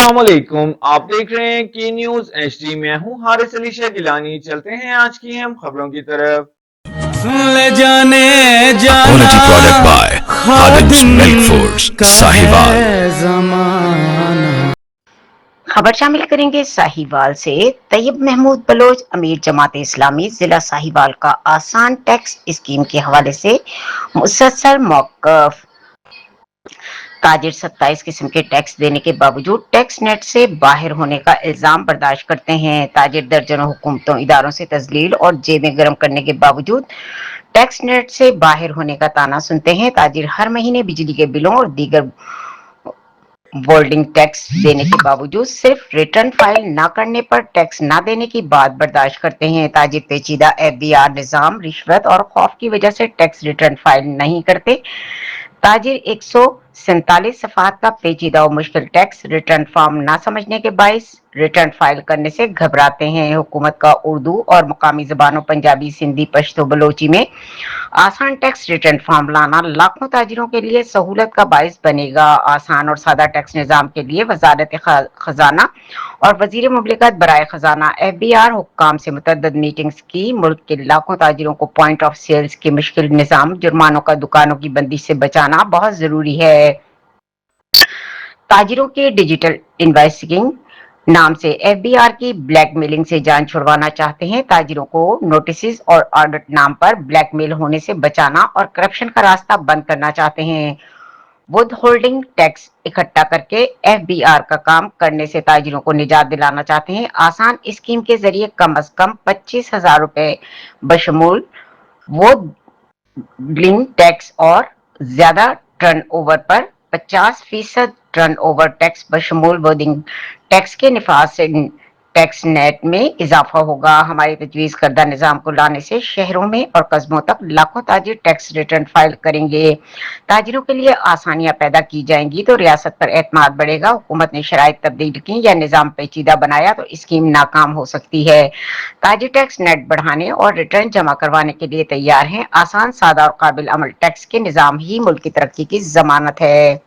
अस्सलामुअलैकुम। आप देख रहे हैं की न्यूज एचडी। मैं हूं हारिस अली शेख गिलानी। चलते हैं आज की अहम खबरों की तरफ। सुन ले जाने जाना Quality product by Khadim's Milk Foods, का Sahiwal. है जमाना। खबर शामिल करेंगे साहिवाल से। तैयब महमूद बलोच अमीर जमात इस्लामी जिला साहिवाल का आसान टैक्स स्कीम के हवाले से मुसलसल मौकफ। ताजिर 27 किस्म के टैक्स देने के बावजूद टैक्स नेट से बाहर होने का इल्जाम बर्दाश्त करते हैं। ताजिर दर्जनों हुकूमतों इदारों से तजलील और जेबें गर्म करने के बावजूद टैक्स नेट से बाहर होने का ताना सुनते हैं। ताजिर हर महीने बिजली के बिलों और दीगर बोल्डिंग टैक्स देने के बावजूद सिर्फ रिटर्न फाइल न करने पर टैक्स न देने की बात बर्दाश्त करते हैं। ताजिर पेचीदा एफबीआर निजाम, रिश्वत और खौफ की वजह से टैक्स रिटर्न फाइल नहीं करते। ताजिर 147 सफात का पेचीदा और मुश्किल टैक्स रिटर्न फॉर्म ना समझने के बायस रिटर्न फाइल करने से घबराते हैं। हुकूमत का उर्दू और मुकामी जबानों पंजाबी, सिंधी, पश्तो, बलोची में आसान टैक्स रिटर्न फॉर्म लाना लाखों ताजिरों के लिए सहूलत का बायस बनेगा। आसान और सादा टैक्स निजाम के लिए वजारत खजाना और वजीर मुमलिकत बराए खजाना एफबीआर हुक्काम से मुतअद्दिद मीटिंग्स की। मुल्क के लाखों ताजिरों को पॉइंट ऑफ सेल्स के मुश्किल निजाम, जुर्मानों का दुकानों की बंदी से बचाना बहुत जरूरी है। ताजिरों के डिजिटल इन्वेस्टिंग नाम से एफबीआर की ब्लैकमेलिंग से जान छुड़वाना चाहते हैं। ताजिरों को नोटिस और ऑडिट नाम पर ब्लैकमेल होने से बचाना और करप्शन का रास्ता बंद करना चाहते हैं। वुड होल्डिंग टैक्स इकट्ठा करके एफबीआर का काम करने से ताजिरों को निजात दिलाना चाहते हैं। आसान स्कीम के जरिए कम से कम 25,000 रुपए बशमूल वुड ब्लिंग टैक्स और ज्यादा टर्नओवर पर 50% टर्नओवर टैक्स बशमूल बोर्डिंग टैक्स के निफाज से टैक्स नेट में इजाफा होगा। हमारे तजवीज करदा निजाम को लाने से शहरों में और कस्बों तक लाखों ताजिर टैक्स रिटर्न फाइल करेंगे। ताजिरों के लिए आसानियां पैदा की जाएंगी तो रियासत पर एतमाद बढ़ेगा। हुकूमत ने शराइत तब्दील की या निजाम पेचीदा बनाया तो स्कीम नाकाम हो सकती है। ताजिर टैक्स नेट बढ़ाने और रिटर्न जमा करवाने के लिए तैयार हैं। आसान, सादा और काबिल अमल टैक्स के निजाम ही मुल्क की तरक्की की जमानत है।